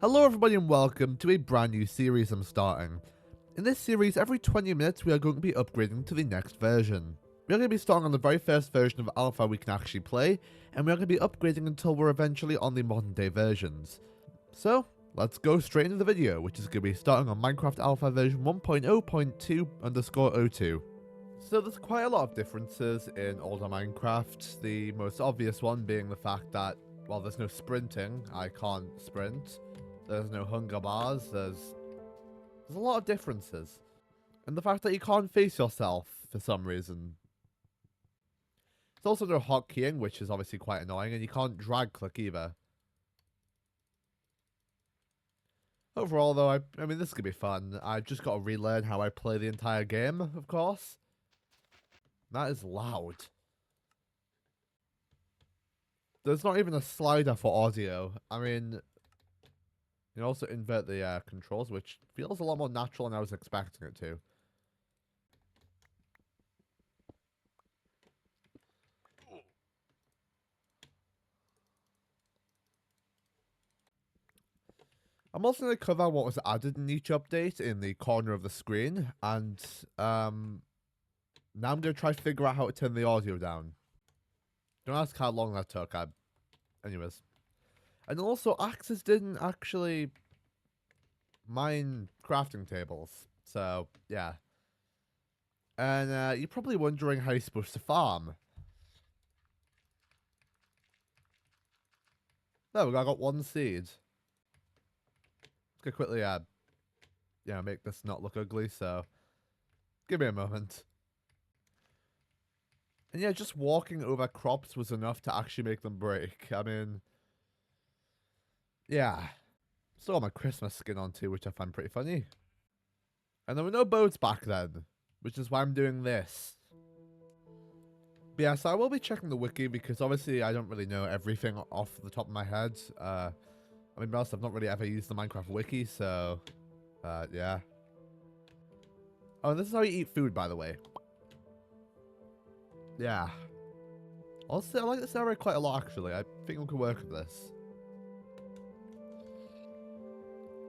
Hello everybody and welcome to a brand new series I'm starting. In this series, every 20 minutes we are going to be upgrading to the next version. We are going to be starting on the very first version of Alpha we can actually play, and we are going to be upgrading until we're eventually on the modern day versions. So, let's go straight into the video, which is going to be starting on Minecraft Alpha version 1.0.2_02. So there's quite a lot of differences in older Minecraft, the most obvious one being the fact that, while there's no sprinting, I can't sprint. There's no hunger bars, there's a lot of differences. And the fact that you can't face yourself for some reason. There's also no hotkeying, which is obviously quite annoying, and you can't drag click either. Overall though, I mean this could be fun. I've just got to relearn how I play the entire game, of course. That is loud. There's not even a slider for audio. I mean, you can also invert the controls, which feels a lot more natural than I was expecting it to. I'm also going to cover what was added in each update in the corner of the screen, and now I'm going to try to figure out how to turn the audio down. Don't ask how long that took. Anyways. And also, axes didn't actually mine crafting tables, so yeah. And you're probably wondering how you're supposed to farm. There we go, I got one seed. Let's go quickly, make this not look ugly, so give me a moment. And yeah, just walking over crops was enough to actually make them break. I mean, yeah. Still got my Christmas skin on too, which I find pretty funny. And there were no boats back then, which is why I'm doing this. But yeah, so I will be checking the wiki because obviously I don't really know everything off the top of my head. I mean, I've not really ever used the Minecraft Wiki, so yeah. Oh, and this is how you eat food, by the way. Yeah. Honestly, I like this area quite a lot, actually. I think we can work with this.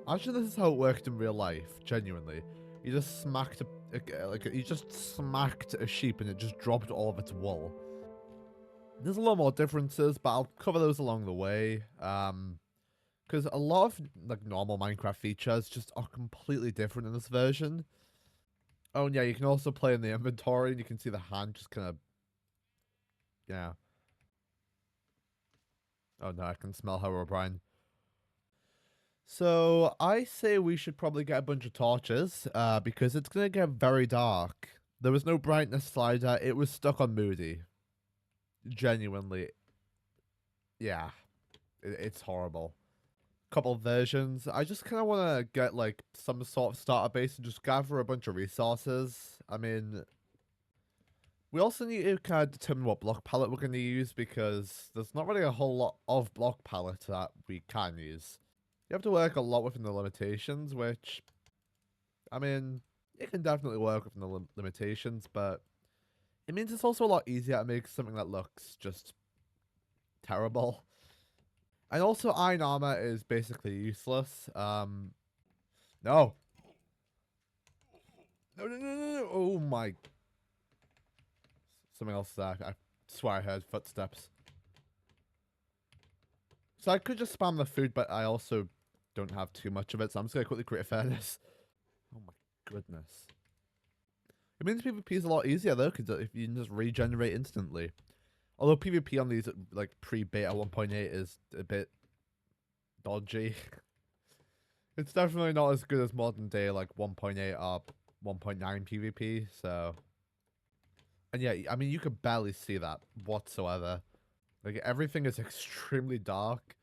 Actually, this is how it worked in real life, genuinely. You just smacked a sheep and it just dropped all of its wool. There's a lot more differences, but I'll cover those along the way. Because a lot of like normal Minecraft features just are completely different in this version. Oh, and yeah, you can also play in the inventory, and you can see the hand just kind of, yeah. Oh no, I can smell Herobrine. So I say we should probably get a bunch of torches, because it's gonna get very dark. There was no brightness slider; it was stuck on moody. Genuinely, yeah, it's horrible. Couple versions. I just kind of want to get like some sort of starter base and just gather a bunch of resources. I mean, we also need to kind of determine what block palette we're going to use because there's not really a whole lot of block palette that we can use. You have to work a lot within the limitations, which, I mean, it can definitely work within the limitations, but it means it's also a lot easier to make something that looks just terrible. And also, iron armor is basically useless. No. No, no, no, no, no. Oh my. Something else there. I swear I heard footsteps. So I could just spam the food, but I also don't have too much of it, so I'm just going to quickly create a furnace. Oh my goodness. It means PvP is a lot easier, though, because if you can just regenerate instantly. Although PvP on these, like, pre-beta 1.8 is a bit dodgy. It's definitely not as good as modern day, like, 1.8 or 1.9 PvP, so... And yeah, I mean, you could barely see that whatsoever. Like, everything is extremely dark.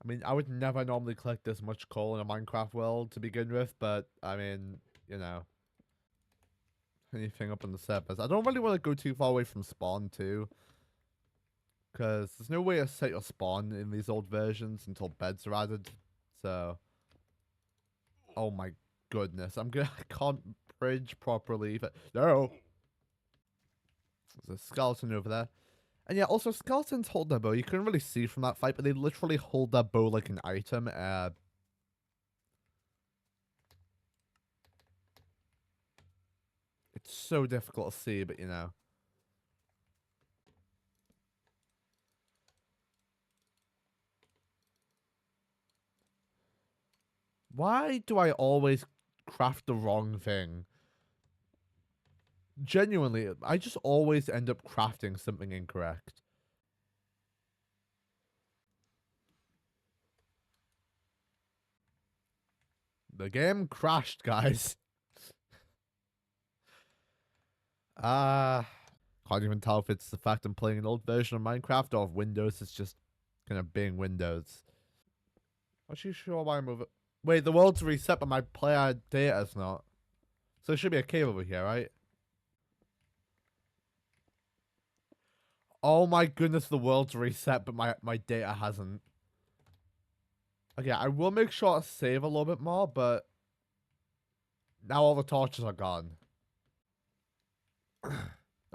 I mean, I would never normally collect this much coal in a Minecraft world to begin with, but, I mean, you know. Anything up on the surface. I don't really want to go too far away from spawn, too. Because there's no way to set your spawn in these old versions until beds are added. So. Oh my goodness. I can't bridge properly. But no! There's a skeleton over there. And yeah, also skeletons hold their bow. You couldn't really see from that fight, but they literally hold their bow like an item. It's so difficult to see, but you know. Why do I always craft the wrong thing? Genuinely, I just always end up crafting something incorrect. The game crashed, guys. Can't even tell if it's the fact I'm playing an old version of Minecraft or if Windows is just kind of being Windows. Not too sure why I'm moving. Wait, the world's reset, but my player data is not. So there should be a cave over here, right? Oh my goodness, the world's reset, but my data hasn't. Okay, I will make sure to save a little bit more, but now all the torches are gone.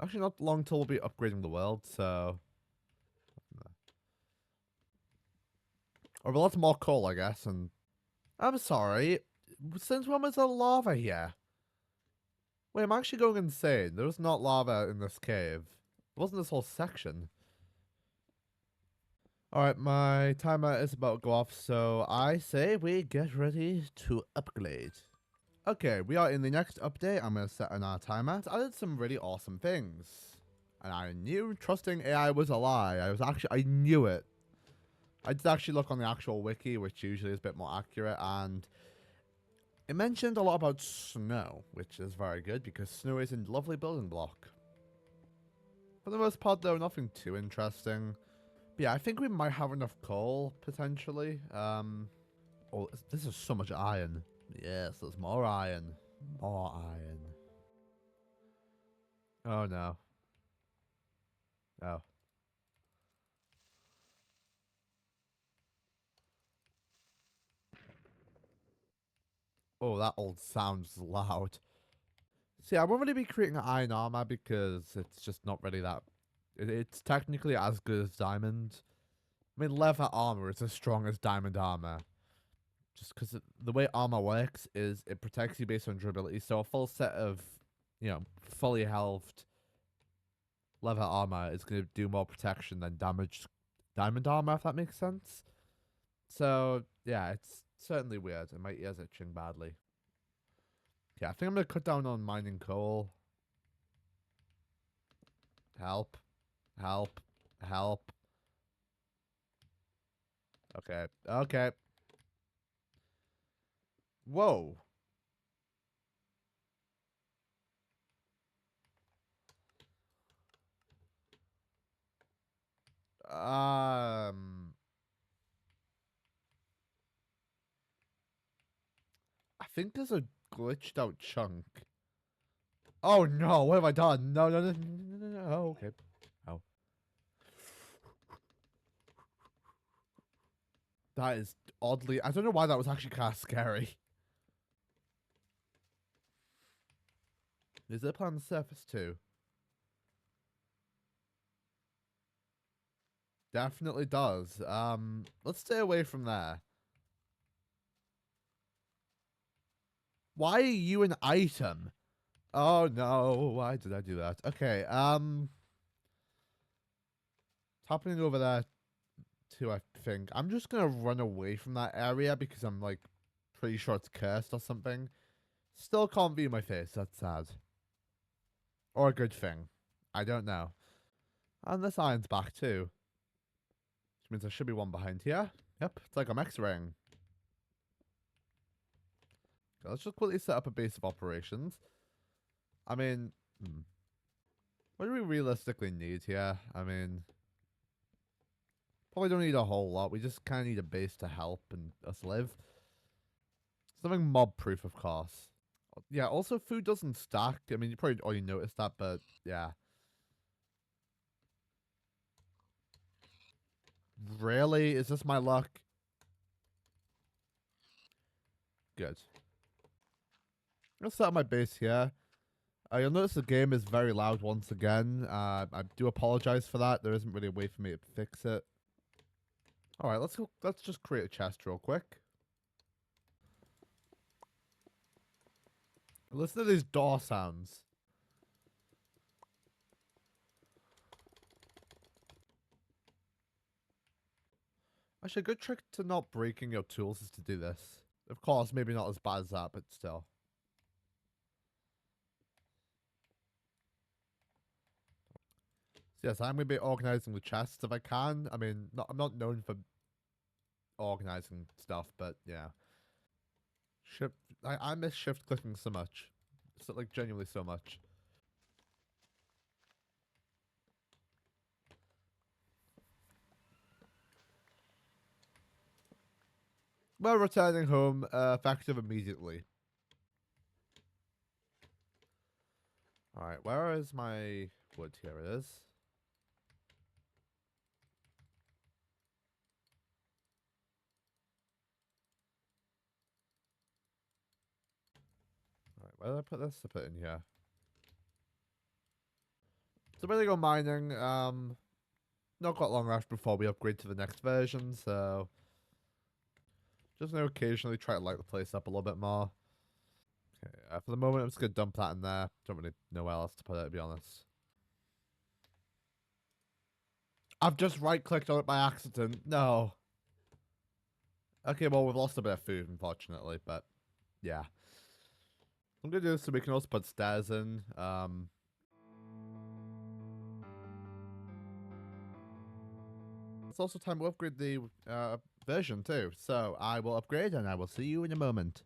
Actually, not long till we'll be upgrading the world, so... Or a lot more coal, I guess, and... I'm sorry, since when was there lava here? Wait, I'm actually going insane. There was not lava in this cave. It wasn't this whole section. Alright, my timer is about to go off, so I say we get ready to upgrade. Okay, we are in the next update. I'm going to set another timer. It's added some really awesome things. And I knew trusting AI was a lie. I knew it. I did actually look on the actual wiki, which usually is a bit more accurate, and it mentioned a lot about snow, which is very good because snow is a lovely building block. For the most part, though, nothing too interesting. But yeah, I think we might have enough coal, potentially. Oh, this is so much iron. Yes, there's more iron. More iron. Oh, no. Oh. Oh, that old sounds loud. See, I won't really be creating iron armor because it's just not really that... It's technically as good as diamond. I mean, leather armor is as strong as diamond armor. Just because the way armor works is it protects you based on durability. So a full set of, you know, fully healthed leather armor is going to do more protection than damaged diamond armor, if that makes sense. So, yeah, it's certainly weird. And my ears itching badly. Yeah, I think I'm going to cut down on mining coal. Help. Help. Help. Okay. Okay. Whoa. I think there's a glitched out chunk. Oh no, what have I done? No, no, no, no, no, no, no. Oh, okay. Oh. That is oddly... I don't know why that was actually kind of scary. Is there a plan on the surface too? Definitely does. Let's stay away from there. Why are you an item? Oh no, why did I do that? Okay, happening over there too, I think. I'm just gonna run away from that area because I'm like pretty sure it's cursed or something. Still can't view my face, that's sad. Or a good thing. I don't know. And this iron's back too. Which means there should be one behind here. Yep, it's like I'm X-raying. Okay, let's just quickly set up a base of operations. I mean, what do we realistically need here? I mean, probably don't need a whole lot. We just kind of need a base to help and us live. Something mob-proof, of course. Yeah, also food doesn't stack. I mean, you probably already noticed that, but yeah. Really? Is this my luck? Good. Let's set up my base here. You'll notice the game is very loud once again. I do apologize for that. There isn't really a way for me to fix it. All right, let's go. Let's just create a chest real quick. Listen to these door sounds. Actually, a good trick to not breaking your tools is to do this. Of course, maybe not as bad as that, but still. So yes, I'm going to be organizing the chests if I can. I mean, I'm not known for organizing stuff, but yeah. Shift. I miss shift clicking so much. It's like genuinely so much. Well, returning home, effective immediately. Alright, where is my wood? Here it is. Alright, where did I put this? I put it in here. So we're gonna go mining. Not got long left before we upgrade to the next version, so just gonna occasionally try to light the place up a little bit more. Okay, for the moment, I'm just gonna dump that in there. Don't really know where else to put it, to be honest. I've just right-clicked on it by accident. No. Okay, well, we've lost a bit of food, unfortunately, but yeah. I'm gonna do this so we can also put stairs in. It's also time to upgrade the version too. So I will upgrade and I will see you in a moment.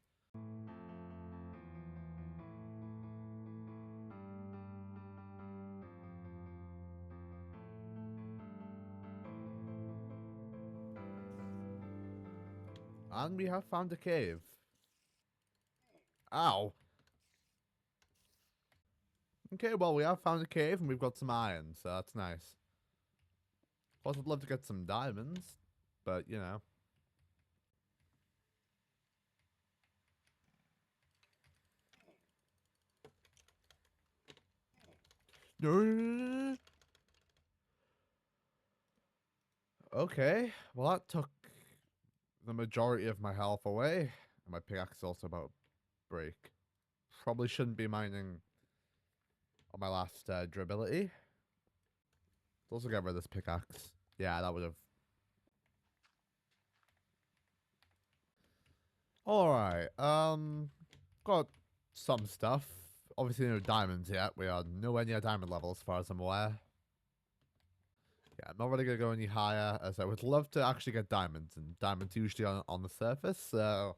And we have found a cave. Ow. Okay, well, we have found a cave and we've got some iron, so that's nice. Of course, I'd love to get some diamonds, but, you know. Okay, well, that took the majority of my health away. And my pickaxe is also about to break. Probably shouldn't be mining on my last durability. Let's also get rid of this pickaxe. Yeah, that would have. Alright, got some stuff. Obviously no diamonds yet. We are nowhere near diamond level as far as I'm aware. Yeah, I'm not really going to go any higher, as I would love to actually get diamonds, and diamonds usually on the surface, so.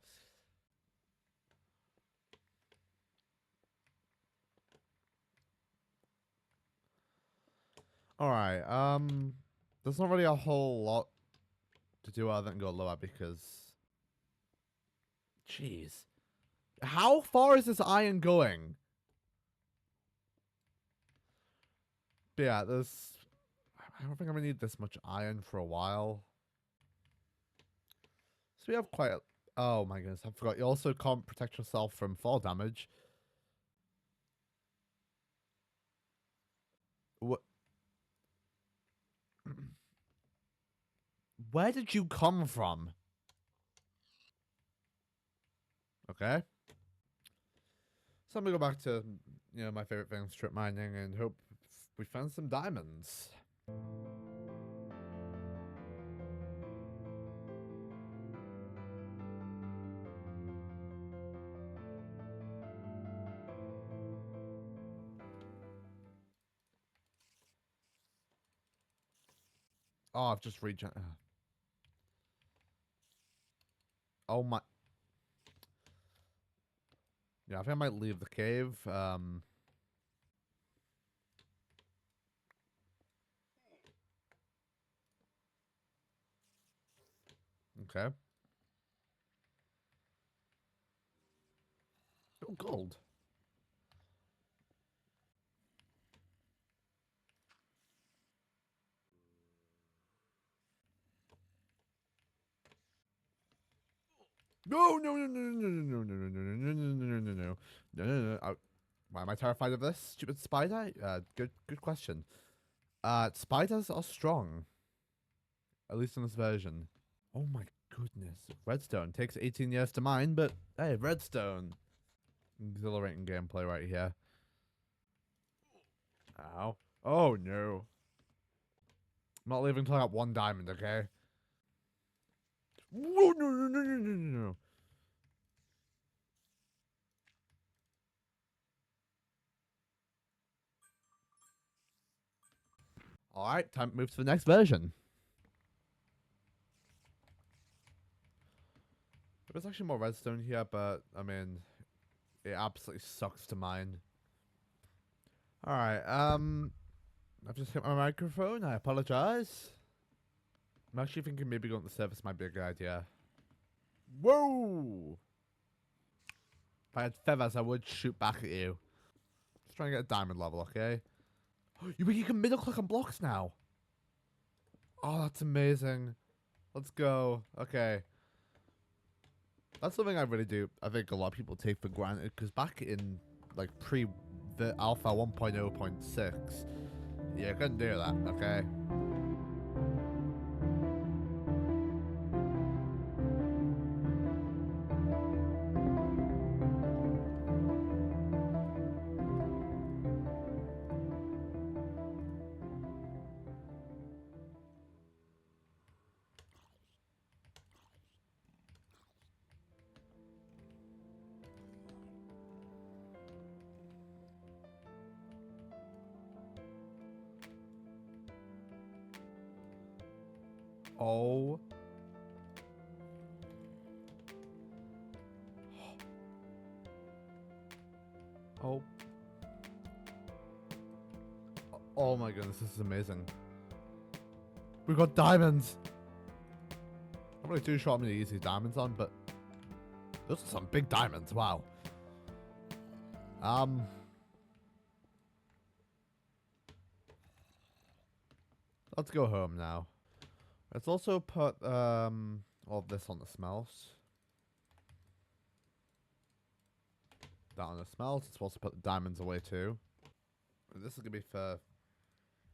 Alright, there's not really a whole lot to do other than go lower because. Jeez. How far is this iron going? But yeah, there's. I don't think I'm gonna need this much iron for a while. So we have quite a... Oh my goodness, I forgot. You also can't protect yourself from fall damage. What? Where did you come from? Okay. So I'm gonna go back to, my favorite thing, strip mining, and hope we find some diamonds. Oh, I've just regen... Oh my... Yeah, I think I might leave the cave. Okay. Oh, gold. No, no, no, no, no, no, no, no, no, no, no, no, no, no, no, no, no, no, no. Why am I terrified of this stupid spider? Good question. Spiders are strong, at least in this version. Oh my goodness. Redstone takes 18 years to mine, but hey, redstone. Exhilarating gameplay right here. Ow. Oh no. I'm not leaving until I got 1 diamond, okay? Whoa, no. Alright, time to move to the next version. There's actually more redstone here, but, I mean, it absolutely sucks to mine. Alright, I've just hit my microphone, I apologize. I'm actually thinking maybe going to the surface might be a good idea. Whoa! If I had feathers, I would shoot back at you. Just trying to get a diamond level, okay? You can middle click on blocks now. Oh, that's amazing. Let's go. Okay. That's something I really do. I think a lot of people take for granted because back in like pre the alpha 1.0.6, you couldn't do that, okay? Oh. Oh. Oh my goodness, this is amazing. We got diamonds. I'm really too sure I'm gonna use these diamonds on, but those are some big diamonds. Wow. Let's go home now. Let's also put all of this on the smells. That on the smells. It's supposed to put the diamonds away too. This is gonna be for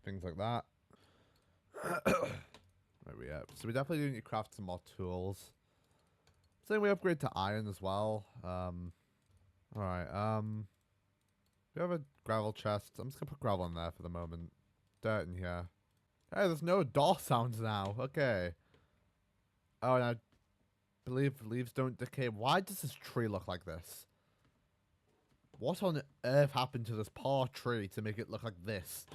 things like that. Where we at? So we definitely do need to craft some more tools. Same we upgrade to iron as well. Alright, we have a gravel chest. I'm just gonna put gravel in there for the moment. Dirt in here. Hey, there's no door sounds now. Okay. Oh, and I believe leaves don't decay. Why does this tree look like this? What on earth happened to this poor tree to make it look like this?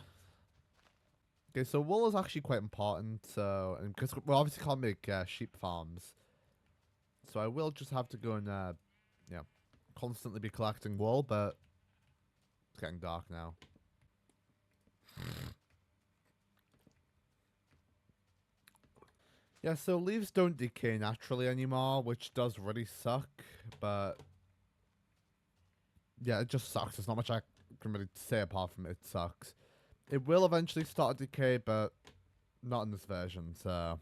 Okay, so wool is actually quite important. So, and because we obviously can't make sheep farms, so I will just have to go and yeah, constantly be collecting wool. But it's getting dark now. Yeah, so leaves don't decay naturally anymore, which does really suck. But yeah, it just sucks. There's not much I can really say apart from it sucks. It will eventually start to decay, but not in this version. So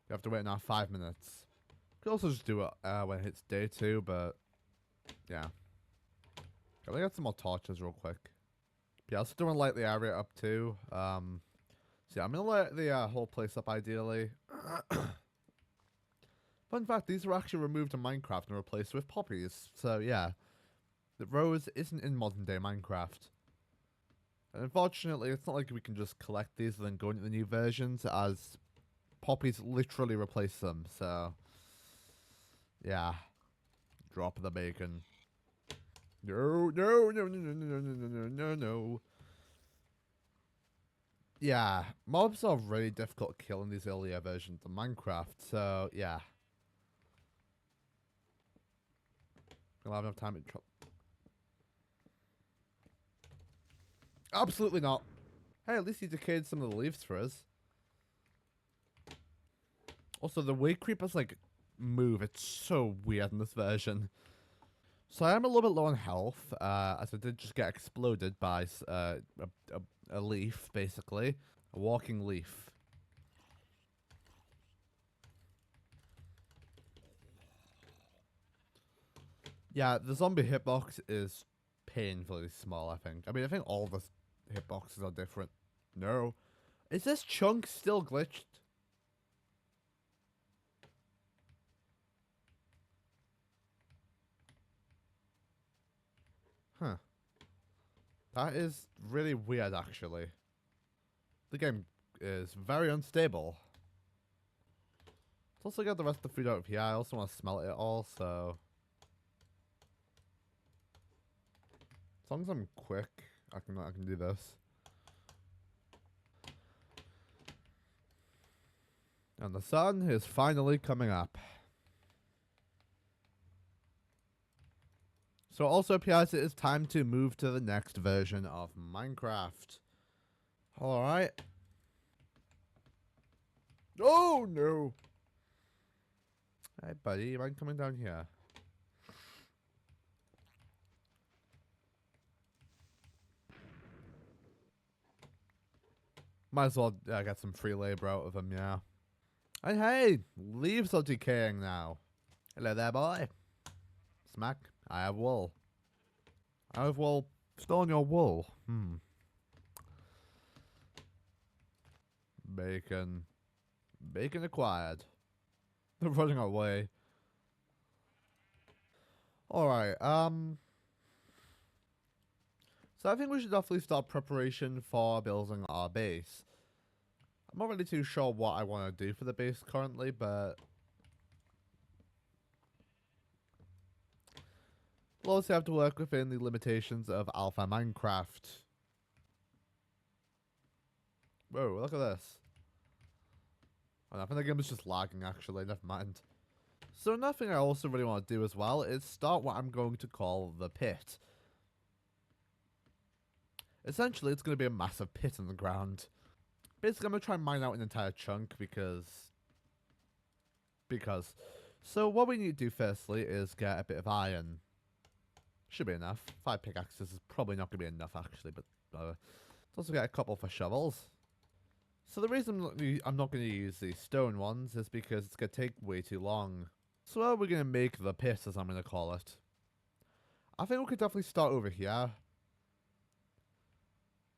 you have to wait now 5 minutes. Could also just do it when it hits day 2, but yeah. Can I get some more torches real quick? Yeah, I also don't want to light the area up too. So yeah, I'm gonna light the whole place up ideally. Fun fact, these were actually removed in Minecraft and replaced with poppies. So yeah, the rose isn't in modern day Minecraft. And unfortunately, it's not like we can just collect these and then go into the new versions, as poppies literally replace them. So yeah, drop the bacon. No. Yeah, mobs are really difficult to kill in these earlier versions of Minecraft, so yeah. We'll have enough time to Absolutely not. Hey, at least he decayed some of the leaves for us. Also, the way creepers, like, move, it's so weird in this version. So I am a little bit low on health, as I did just get exploded by a leaf, basically. A walking leaf. Yeah, the zombie hitbox is painfully small, I think. I mean, I think all the hitboxes are different. No. Is this chunk still glitched? Huh. That is really weird, actually. The game is very unstable. Let's also get the rest of the food out of here. I also want to smelt it all, so... As long as I'm quick, I can do this. And the sun is finally coming up. So it also appears it is time to move to the next version of Minecraft. Alright. Oh no! Hey buddy, you mind coming down here? Might as well get some free labor out of them, yeah. And hey, leaves are decaying now. Hello there, boy. Smack, I have wool. I have wool. Stolen your wool. Bacon. Bacon acquired. They're running away. Alright, so I think we should definitely start preparation for building our base. I'm not really too sure what I want to do for the base currently, but... we'll also have to work within the limitations of Alpha Minecraft. Whoa, look at this. Oh, I think the game is just lagging, actually. Never mind. So another thing I also really want to do as well is start what I'm going to call the pit. Essentially, it's going to be a massive pit in the ground. Basically, I'm going to try and mine out an entire chunk because... So what we need to do firstly is get a bit of iron. Should be enough. 5 pickaxes is probably not going to be enough, actually, but... let's also get a couple for shovels. So the reason I'm not going to use the stone ones is because it's going to take way too long. So we're going to make the pit, as I'm going to call it. I think we could definitely start over here.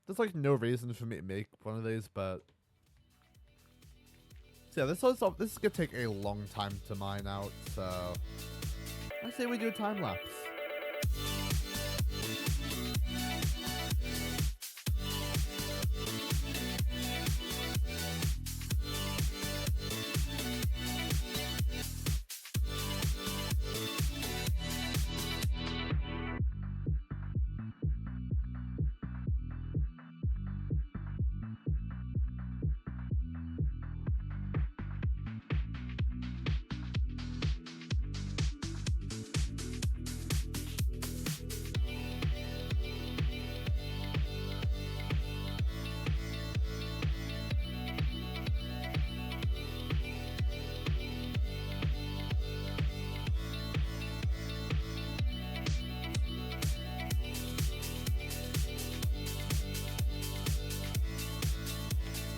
There's like no reason for me to make one of these, but... so yeah, this is going to take a long time to mine out, so... I say we do a time lapse.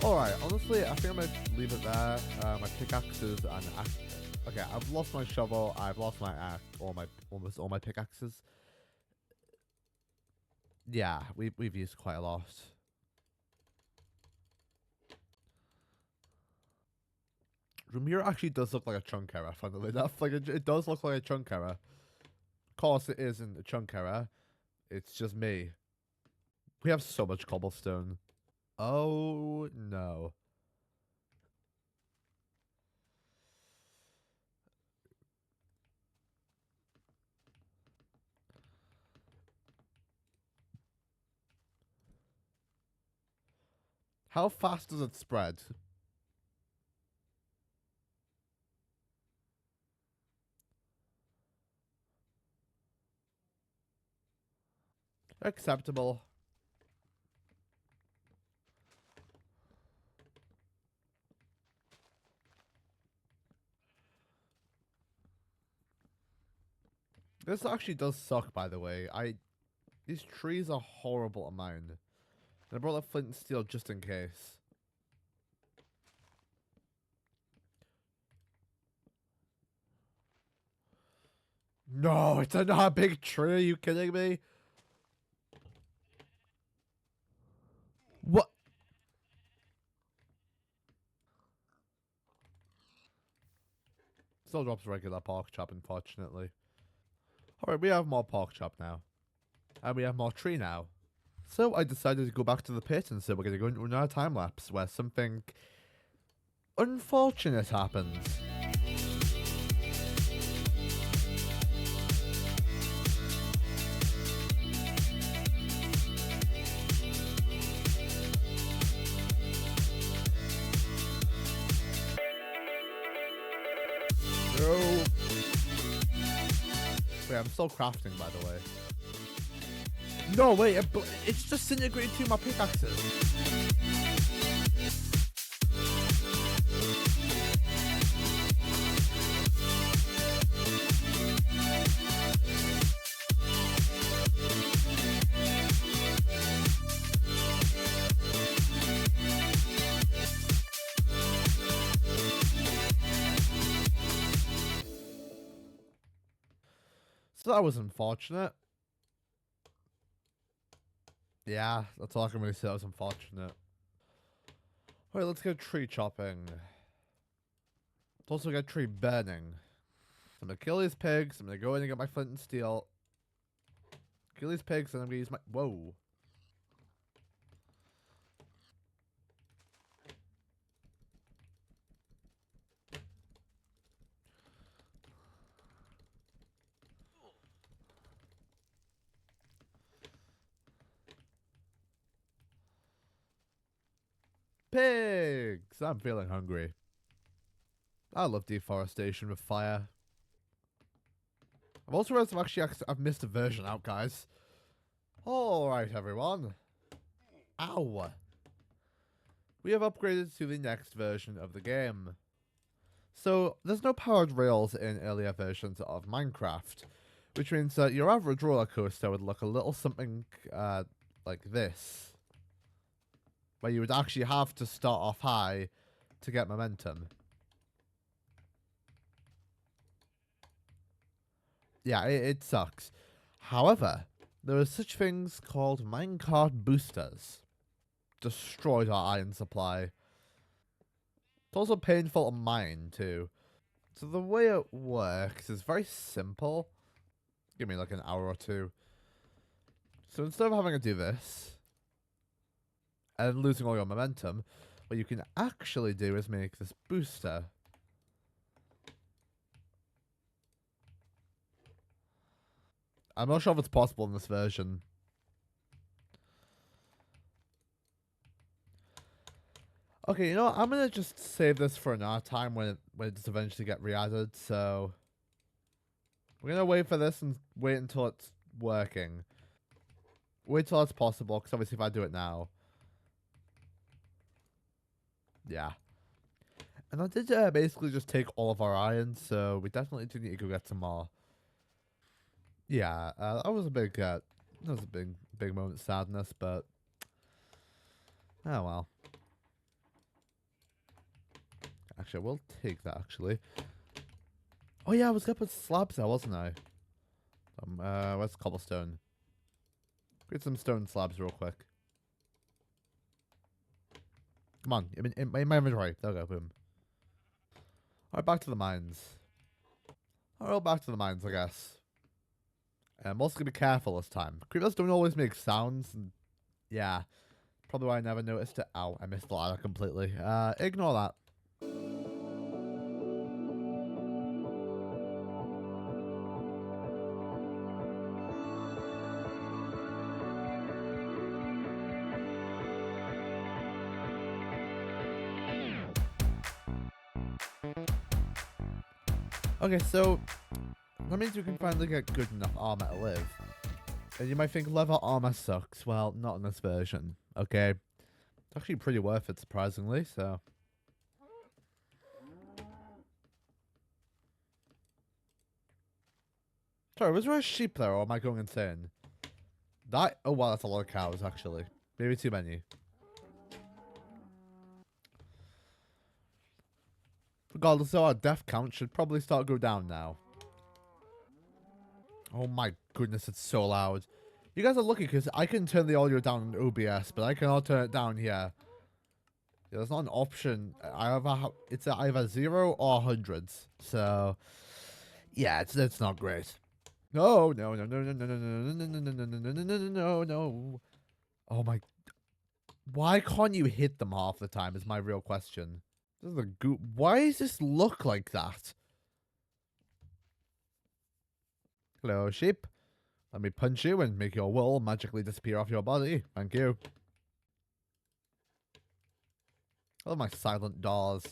Alright, honestly, I think I'm going to leave it there. My pickaxes and axe. Okay, I've lost my shovel, I've lost my axe, almost all my pickaxes. Yeah, we've used quite a lot. Ramiro actually does look like a chunk error, funnily enough. Like, it does look like a chunk error. Of course, it isn't a chunk error. It's just me. We have so much cobblestone. Oh, no. How fast does it spread? Acceptable. This actually does suck, by the way. These trees are horrible to mine. And I brought the flint and steel just in case. No, it's not a big tree. Are you kidding me? Still drops regular pork chop, unfortunately. Alright, we have more pork chop now. And we have more tree now. So I decided to go back to the pit and so we're going to go into another time lapse where something unfortunate happens. No. Wait, I'm still crafting, by the way. No, wait, it's just disintegrated through my pickaxes. So that was unfortunate. Yeah, that's all I can really say. That was unfortunate. Alright, let's go tree chopping. Let's also get tree burning. So I'm gonna kill these pigs. I'm gonna go in and get my flint and steel. Kill these pigs and I'm gonna use my... Whoa. Pigs! I'm feeling hungry. I love deforestation with fire. I've also realized I've missed a version out, guys. Alright, everyone. Ow. We have upgraded to the next version of the game. So, there's no powered rails in earlier versions of Minecraft, which means that your average roller coaster would look a little something like this, where you would actually have to start off high to get momentum. Yeah, it sucks. However, there are such things called minecart boosters. Destroyed our iron supply. It's also painful to mine, too. So the way it works is very simple. Give me like an hour or two. So instead of having to do this, and losing all your momentum, what you can actually do is make this booster. I'm not sure if it's possible in this version. Okay, you know what? I'm gonna just save this for another time when it's eventually get re-added, so... We're gonna wait for this and wait until it's working. Wait till it's possible, because obviously if I do it now... Yeah. And I did basically just take all of our iron, so we definitely do need to go get some more. Yeah, that was a big moment of sadness, but... Oh well. Actually, I will take that, actually. Oh yeah, I was gonna put slabs there, wasn't I? Where's cobblestone? Get some stone slabs real quick. Come on, in my inventory. There we go, boom. Alright, back to the mines. Alright, back to the mines, I guess. I'm also gonna be careful this time. Creepers don't always make sounds, and yeah. Probably why I never noticed it. Ow, I missed the ladder completely. Ignore that. Okay, so that means we can finally get good enough armor to live. And you might think leather armor sucks. Well, not in this version. Okay. It's actually pretty worth it, surprisingly, so... Sorry, was there a sheep there, or am I going insane? That... Oh, wow, that's a lot of cows, actually. Maybe too many. Regardless, though, our death count should probably start to go down now. Oh my goodness, it's so loud. You guys are lucky, because I can turn the audio down in OBS, but I cannot turn it down here. Yeah, there's not an option. It's either 0 or hundreds. So yeah, it's not great. No, no, no, no, no, no, no, no, no, no, no, no, no, no, no, no, no, no. Oh my! Why can't you hit them half the time? Is my real question. This is a goop. Why does this look like that? Hello, sheep. Let me punch you and make your wool magically disappear off your body. Thank you. Oh, my silent doors.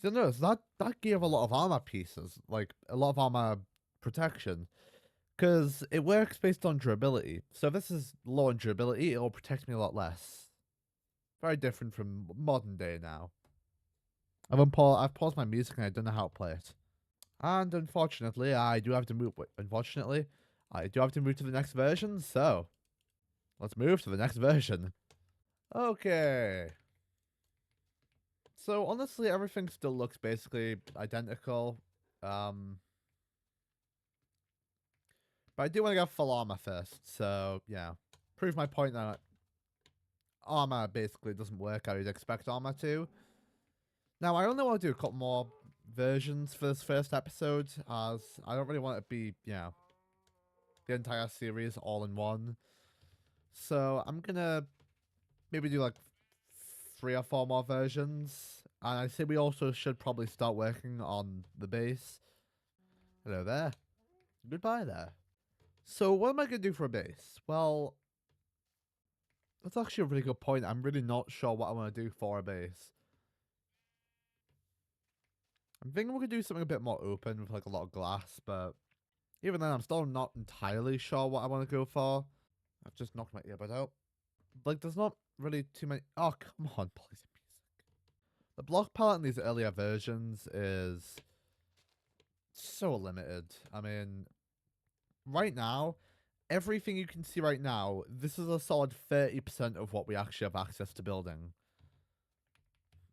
So notice that gave a lot of armor pieces, like a lot of armor protection, because it works based on durability. So if this is low on durability, it'll protect me a lot less. Very different from modern day now. I've paused my music and I don't know how to play it. And unfortunately, I do have to move. Unfortunately, I do have to move to the next version. So let's move to the next version. Okay. So honestly, everything still looks basically identical. But I do want to go full armor first. So yeah, prove my point that armor basically doesn't work how you'd expect armor to. Now I only want to do a couple more versions for this first episode, as I don't really want it to be, the entire series all in one. So I'm gonna maybe do like 3 or 4 more versions. And I say we also should probably start working on the base. Hello there. Goodbye there. So what am I going to do for a base? Well, that's actually a really good point. I'm really not sure what I want to do for a base. I'm thinking we could do something a bit more open with like a lot of glass, but even then I'm still not entirely sure what I want to go for. I've just knocked my earbud out. Like there's not really too many. Oh, come on, please. The block palette in these earlier versions is so limited. I mean, right now, everything you can see right now, this is a solid 30% of what we actually have access to building.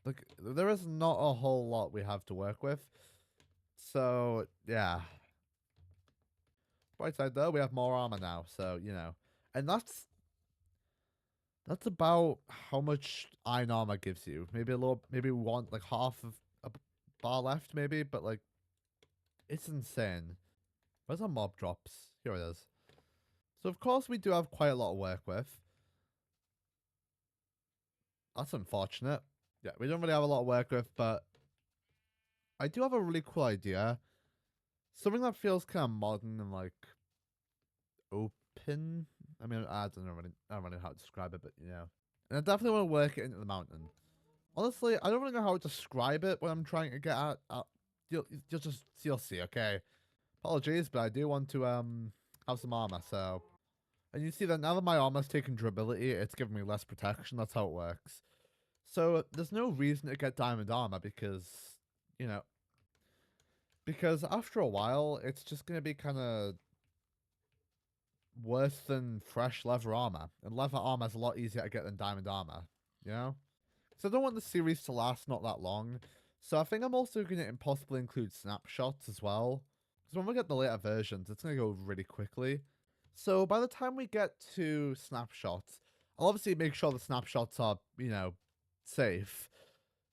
Like, there is not a whole lot we have to work with. So, yeah. Bright side though, we have more armor now, so, And that's about how much iron armor gives you. Maybe maybe we want like half of a bar left, maybe, but like, it's insane. Where's our mob drops? Here it is. So of course we do have quite a lot of work with. That's unfortunate. Yeah, we don't really have a lot of work with, but I do have a really cool idea. Something that feels kind of modern and like open. I mean, I don't really know how to describe it, but And I definitely want to work it into the mountain. Honestly, I don't really know how to describe it when I'm trying to get at. You'll see, okay? Apologies, but I do want to have some armor, so. And you see that now that my armor's taken durability, it's giving me less protection. That's how it works. So there's no reason to get diamond armor because, because after a while, it's just going to be kind of worse than fresh leather armor. And leather armor is a lot easier to get than diamond armor, you know? So I don't want the series to last not that long. So I think I'm also going to impossibly include snapshots as well. Because when we get the later versions, it's going to go really quickly. So by the time we get to snapshots, I'll obviously make sure the snapshots are, safe.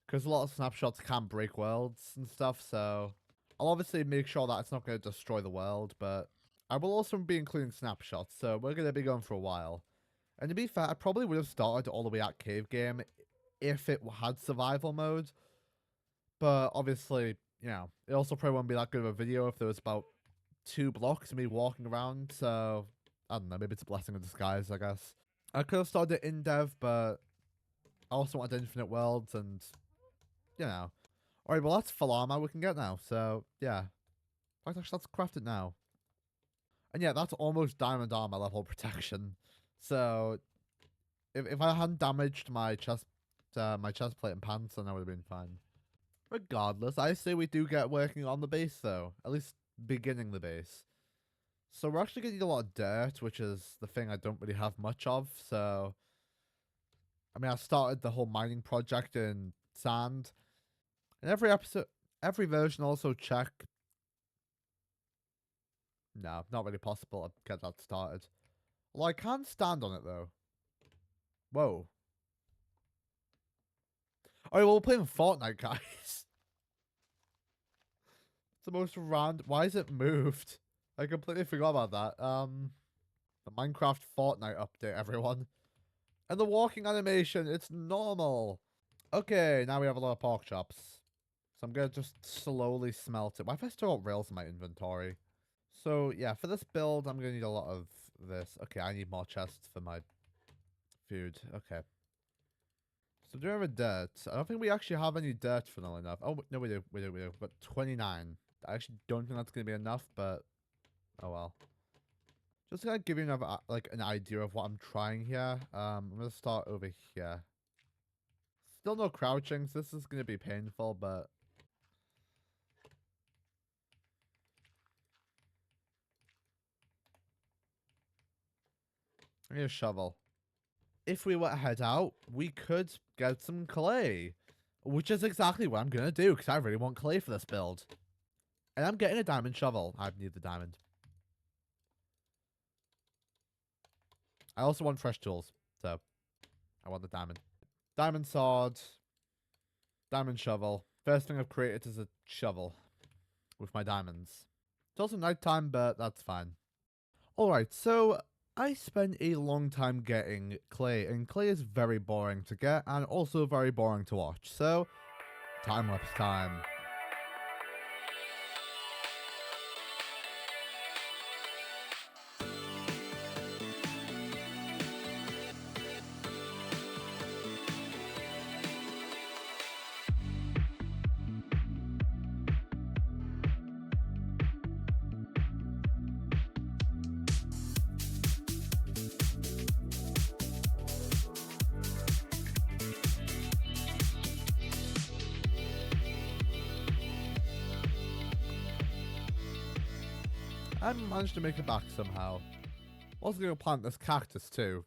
Because a lot of snapshots can break worlds and stuff, so I'll obviously make sure that it's not going to destroy the world, but I will also be including snapshots, so we're going to be going for a while. And to be fair, I probably would have started all the way at Cave Game if it had survival mode, but obviously, it also probably wouldn't be that good of a video if there was about 2 blocks of me walking around, so I don't know, maybe it's a blessing in disguise, I guess. I could have started it in dev, but I also wanted infinite worlds, and, Alright, well, that's full armor we can get now, so, yeah. Actually, let's craft it now. And yeah, that's almost diamond armor level protection. So, if I hadn't damaged my chest plate and pants, then I would have been fine. Regardless, I say we do get working on the base, though. At least beginning the base. So we're actually getting a lot of dirt, which is the thing I don't really have much of, so. I mean, I started the whole mining project in sand. And every version also check. No, not really possible to get that started. Well, I can stand on it, though. Whoa. Oh, well, we're playing Fortnite, guys. It's the most random. Why is it moved? I completely forgot about that. The Minecraft Fortnite update, everyone. And the walking animation, it's normal. Okay, now we have a lot of pork chops. So I'm gonna just slowly smelt it. Why have I still got rails in my inventory? So yeah, for this build, I'm gonna need a lot of this. Okay, I need more chests for my food. Okay. So do we have a dirt? I don't think we actually have any dirt, funnily enough. Oh, no, we do. We do. We've got 29. I actually don't think that's gonna be enough, but oh well. Just to give you another, like, an idea of what I'm trying here. I'm gonna start over here. Still no crouching, so this is gonna be painful, but I need a shovel. If we were to head out, we could get some clay, which is exactly what I'm gonna do because I really want clay for this build. And I'm getting a diamond shovel. I need the diamond. I also want fresh tools, so I want the diamond. Diamond sword, diamond shovel. First thing I've created is a shovel with my diamonds. It's also nighttime, but that's fine. Alright, so I spent a long time getting clay, and clay is very boring to get and also very boring to watch. So, time-lapse time. I managed to make it back somehow. Also gonna plant this cactus too.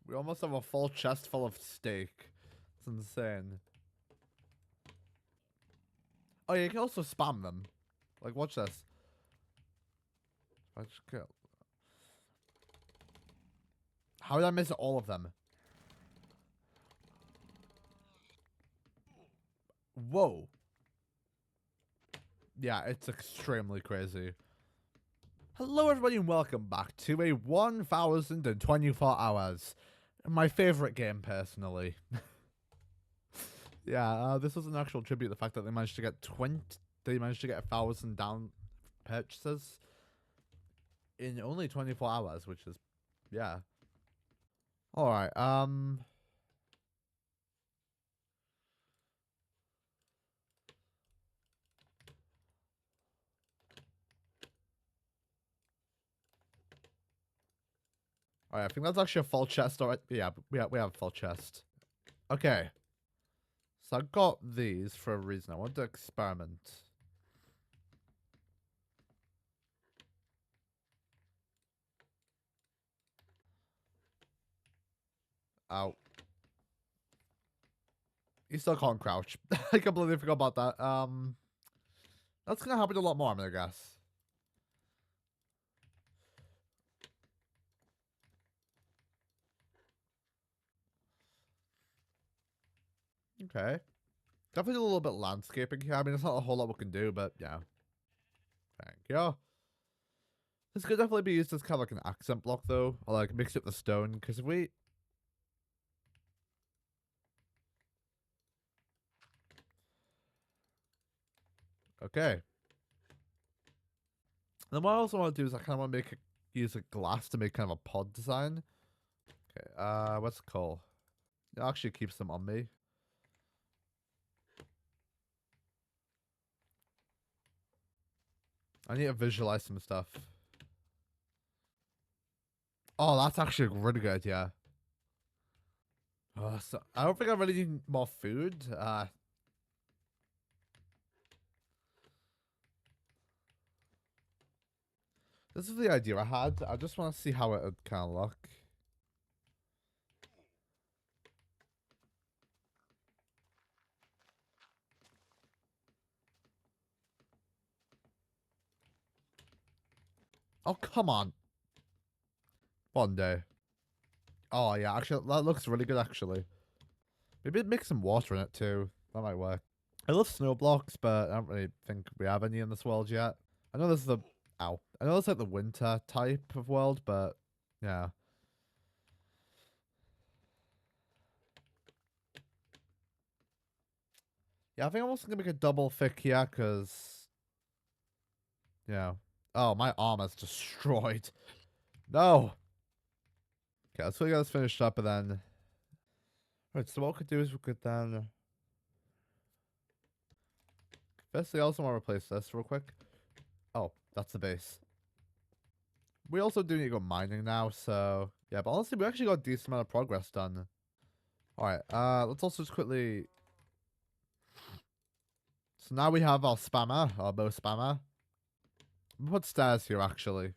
We almost have a full chest full of steak. It's insane. Oh yeah, you can also spam them. Like, watch this. I just get... How did I miss all of them? Whoa. Yeah, it's extremely crazy. Hello everybody and welcome back to a 1024 hours. My favourite game, personally. Yeah, this was an actual tribute to the fact that they managed to get 1,000 down purchases in only 24 hours, which is, yeah. Alright, Alright, I think that's actually a full chest. Alright, yeah, we have a full chest. Okay. So I got these for a reason. I want to experiment. Ow. You still can't crouch. I completely forgot about that. That's gonna happen a lot more, I'm gonna guess. Okay. Definitely a little bit landscaping here. I mean, there's not a whole lot we can do, but yeah. Thank you. This could definitely be used as kind of like an accent block, though. Or like mix up the stone, because if we... Okay. Then what I also want to do is I kind of want to use a glass to make kind of a pod design. Okay, what's it called? It actually keeps them on me. I need to visualize some stuff. Oh, that's actually a really good idea. So I don't think I really need more food. This is the idea I had. I just want to see how it would kind of look. Oh, come on. One day. Oh, yeah, actually, that looks really good, actually. Maybe mix some water in it, too. That might work. I love snow blocks, but I don't really think we have any in this world yet. I know this is the... Ow. I know it's like the winter type of world, but... Yeah. Yeah, I think I'm also going to make a double thick here, because... Yeah. Oh, my armor's destroyed. No! Okay, let's get this finished up, and then... Right, so what we could do is we could then... Firstly, I also want to replace this real quick. Oh, that's the base. We also do need to go mining now, so... Yeah, but honestly, we actually got a decent amount of progress done. Alright, let's also just quickly... So now we have our spammer, our bow spammer. We'll put stairs here, actually.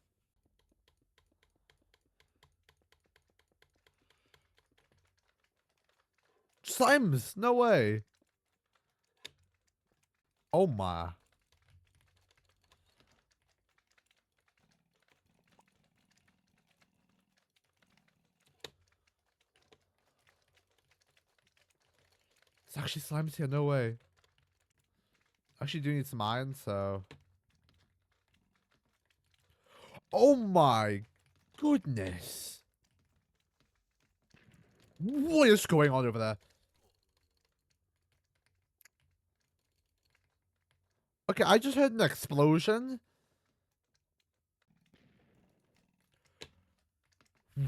Slimes! No way! Oh my. It's actually slimes here, no way. Actually do need some iron, so... Oh my goodness! What is going on over there? Okay, I just heard an explosion.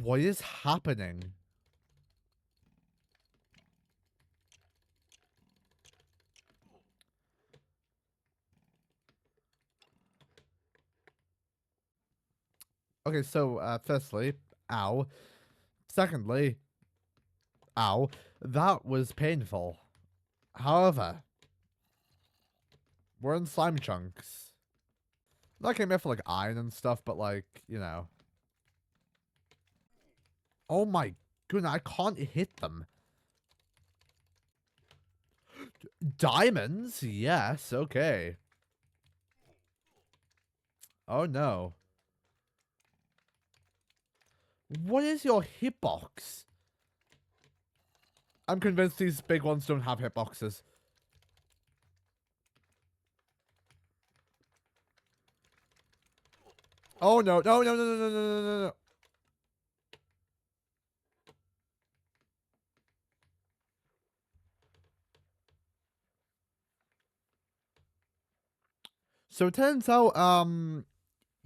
What is happening? Okay, so, firstly, ow. Secondly, ow. That was painful. However, we're in slime chunks. That came here for, like, iron and stuff, but, like, you know. Oh my goodness, I can't hit them. Diamonds? Yes, okay. Oh no. What is your hitbox? I'm convinced these big ones don't have hitboxes. Oh no, no, no, no, no, no, no, no, no. So it turns out,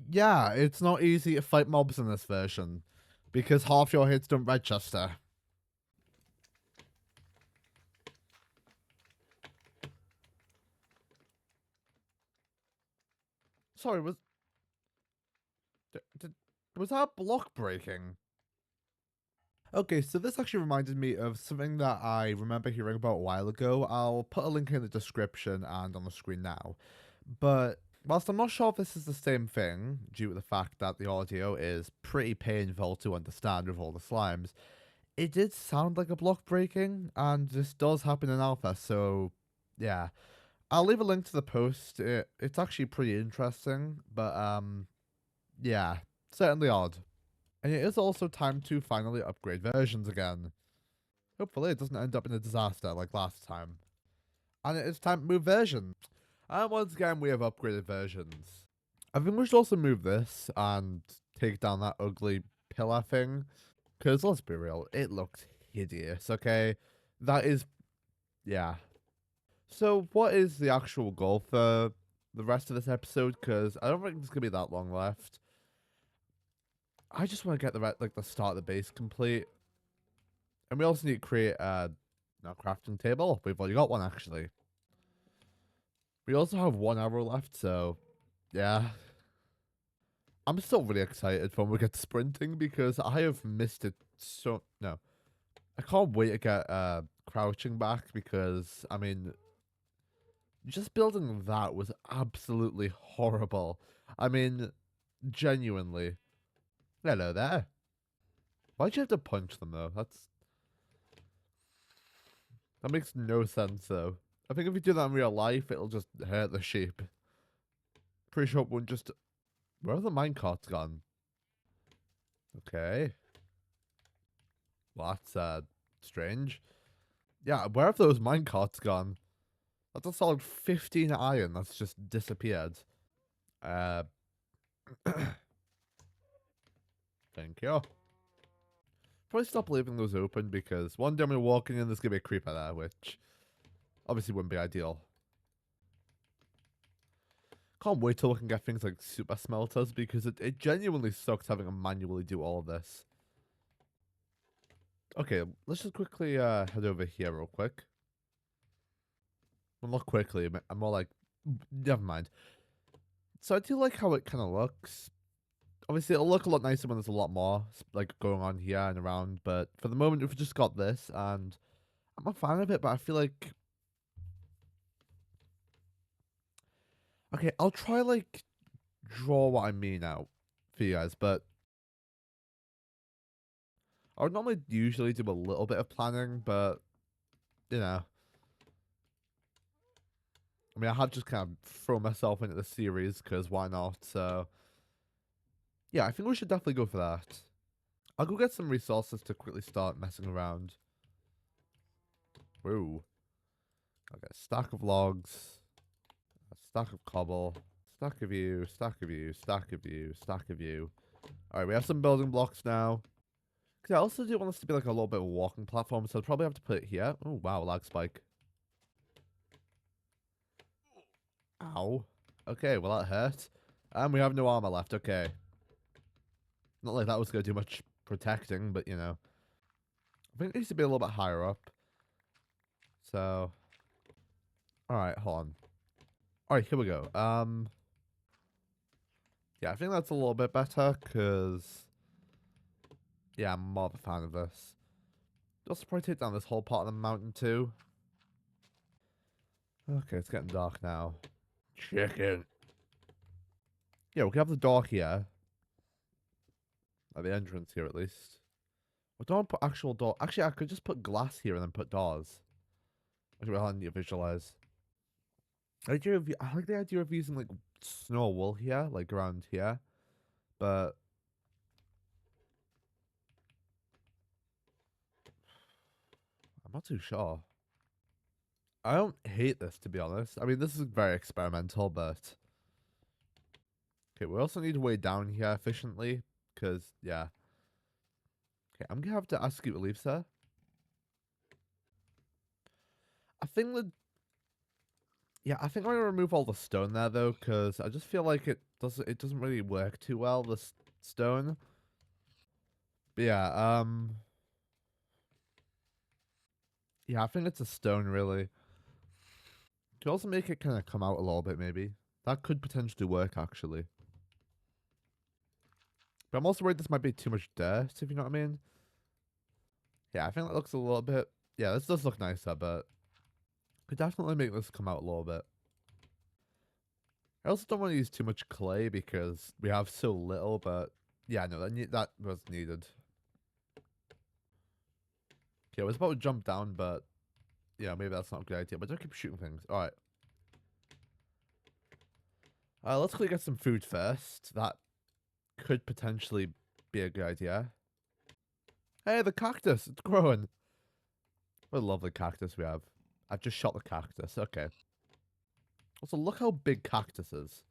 yeah, it's not easy to fight mobs in this version. Because half your hits don't register. Sorry, was that block breaking? Okay, so this actually reminded me of something that I remember hearing about a while ago. I'll put a link in the description and on the screen now. But whilst I'm not sure if this is the same thing, due to the fact that the audio is pretty painful to understand with all the slimes, it did sound like a block breaking, and this does happen in alpha, so yeah. I'll leave a link to the post. It's actually pretty interesting, but yeah, certainly odd. And it is also time to finally upgrade versions again. Hopefully it doesn't end up in a disaster like last time. And it is time to move versions. And once again we have upgraded versions. I think we should also move this and take down that ugly pillar thing. Because let's be real, it looks hideous, okay? That is... yeah. So what is the actual goal for the rest of this episode? Because I don't think there's going to be that long left. I just want to get the start of the base complete. And we also need to create a crafting table. We've already got one, actually. We also have 1 hour left, so yeah. I'm still really excited when we get sprinting because I have missed it so... No. I can't wait to get crouching back because, I mean, just building that was absolutely horrible. I mean, genuinely. Hello there. Why'd you have to punch them, though? That makes no sense, though. I think if you do that in real life, it'll just hurt the sheep. Pretty sure it won't just... Where have the minecarts gone? Okay. Well, that's strange. Yeah, where have those minecarts gone? That's a solid 15 iron that's just disappeared. Uh, thank you. Probably stop leaving those open because one day I'm gonna walk in and there's gonna be a creeper there, which obviously wouldn't be ideal. Can't wait till we can get things like super smelters because it genuinely sucks having to manually do all of this. Okay, let's just quickly head over here real quick. Well, not quickly, I'm more like, never mind. So I do like how it kind of looks. Obviously, it'll look a lot nicer when there's a lot more like going on here and around. But for the moment, we've just got this, and I'm a fan of it. But I feel like, okay, I'll try like draw what I mean out for you guys. But I would normally usually do a little bit of planning, but you know, I mean, I have just kind of thrown myself into the series because why not? So yeah, I think we should definitely go for that. I'll go get some resources to quickly start messing around. Whoa. Okay, stack of logs, a stack of cobble, stack of you, stack of you, stack of you, stack of you. Alright, we have some building blocks now. Because I also do want this to be like a little bit of a walking platform, so I'll probably have to put it here. Oh, wow, lag spike. Ow. Okay, well that hurt. And we have no armor left, okay. Not like that was going to do much protecting, but you know. I think it needs to be a little bit higher up. So. Alright, hold on. Alright, here we go. Yeah, I think that's a little bit better, because... Yeah, I'm more of a fan of this. Also probably take down this whole part of the mountain too. Okay, it's getting dark now. Chicken. Yeah, we can have the door here. At the entrance here, at least. I don't want to put actual door. Actually, I could just put glass here and then put doors. Actually, I need to visualize. I like the idea of using, like, snow wool here, like, around here. But... I'm not too sure. I don't hate this, to be honest. I mean, this is very experimental, but... Okay, we also need a way down here efficiently. Because, yeah. Okay, I'm gonna have to ask you to leave, sir. I think that... Yeah, I think I'm gonna remove all the stone there, though, because I just feel like it doesn't really work too well, this stone. But yeah, yeah, I think it's a stone, really. To also make it kind of come out a little bit, maybe. That could potentially work, actually. But I'm also worried this might be too much dirt, if you know what I mean. Yeah, I think that looks a little bit... Yeah, this does look nicer, but... Could definitely make this come out a little bit. I also don't want to use too much clay because we have so little, but... Yeah, no, that was needed. Okay, I was about to jump down, but... Yeah, maybe that's not a good idea, but don't keep shooting things. Alright. Let's quickly get some food first. That could potentially be a good idea. Hey, the cactus! It's growing! What a lovely cactus we have. I've just shot the cactus. Okay. Also, look how big cactus is.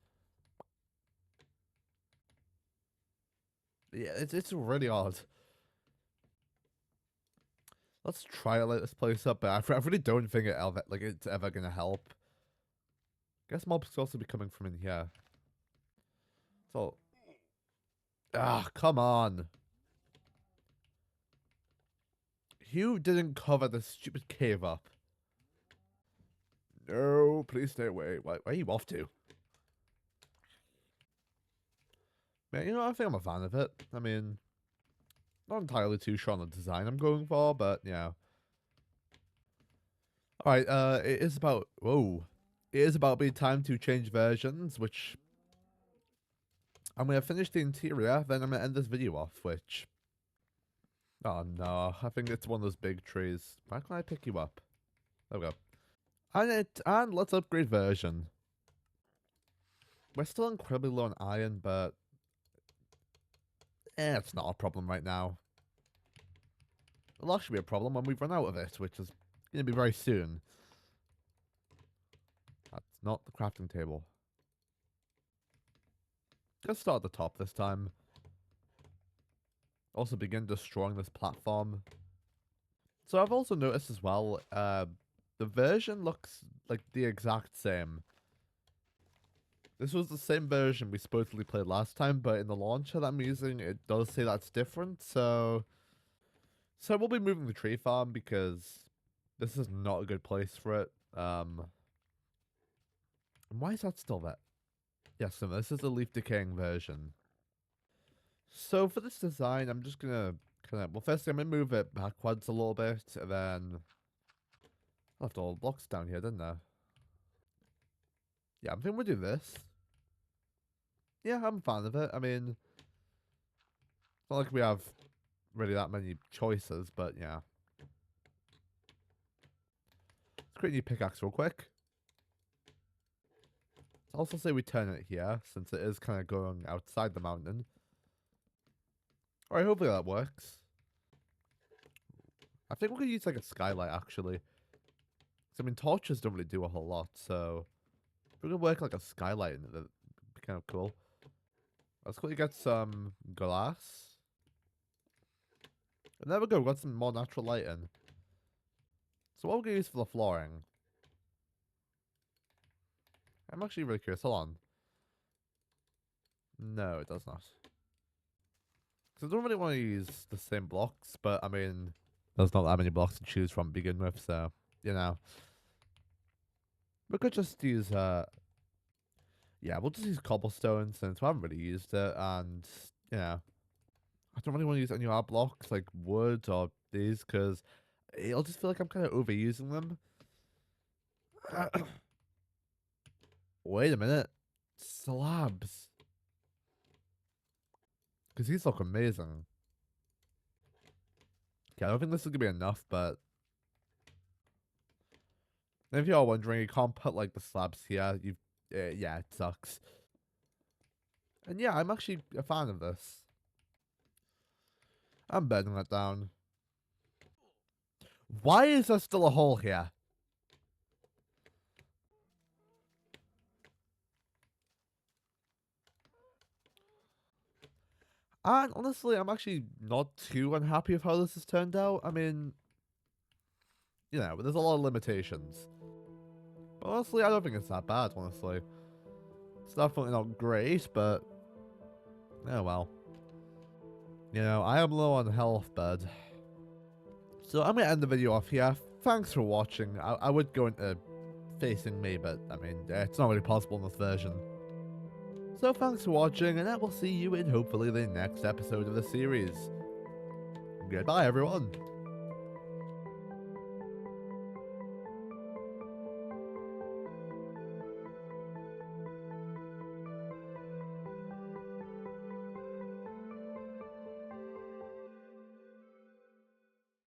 Yeah, it's really odd. Let's try to light this place up, but I really don't think it's ever gonna help. Guess mobs could also be coming from in here. So, come on. You didn't cover this stupid cave up. No, please stay away. Where are you off to? Man, you know, I think I'm a fan of it. I mean, not entirely too sure on the design I'm going for, but yeah. Alright, it is about... Whoa. It is about being time to change versions, which... I'm going to finish the interior, then I'm going to end this video off, which... Oh no, I think it's one of those big trees. Why can't I pick you up? There we go. And let's upgrade version. We're still incredibly low on iron, but it's not a problem right now. It'll actually be a problem when we run out of it, which is going to be very soon. That's not the crafting table. Let's start at the top this time. Also begin destroying this platform. So I've also noticed as well, the version looks like the exact same. This was the same version we supposedly played last time, but in the launcher that I'm using, it does say that's different, so we'll be moving the tree farm because this is not a good place for it. And why is that still there? Yes, so this is the leaf decaying version. So for this design, I'm just gonna well, firstly I'm gonna move it backwards a little bit, and then I left all the blocks down here, didn't I? Yeah, I'm thinking we'll do this. Yeah, I'm a fan of it. I mean, it's not like we have really that many choices, but yeah. Let's create a new pickaxe real quick. Let's also say we turn it here, since it is kind of going outside the mountain. Alright, hopefully that works. I think we're going to use like a skylight, actually. I mean, torches don't really do a whole lot, so if we're going to work like a skylight in it, that'd be kind of cool. Let's quickly get some glass. And there we go, we got some more natural light in. So what we're going to use for the flooring? I'm actually really curious. Hold on. No, it does not. Because I don't really want to use the same blocks, but I mean, there's not that many blocks to choose from to begin with, so, you know. We could just use, yeah, we'll just use cobblestone since we haven't really used it, and, you know, I don't really want to use any other blocks, like wood or these, because it'll just feel like I'm kind of overusing them. Wait a minute. Slabs. Because these look amazing. Okay, I don't think this is going to be enough, but if you're wondering, you can't put, like, the slabs here. Yeah, it sucks. And yeah, I'm actually a fan of this. I'm bedding that down. Why is there still a hole here? And honestly, I'm actually not too unhappy with how this has turned out. I mean, you know, there's a lot of limitations. But honestly, I don't think it's that bad, honestly. It's definitely not great, but oh well. You know, I am low on health, bud. So I'm going to end the video off here. Thanks for watching. I would go into facing me, but I mean, it's not really possible in this version. So thanks for watching, and I will see you in hopefully the next episode of the series. Goodbye, everyone.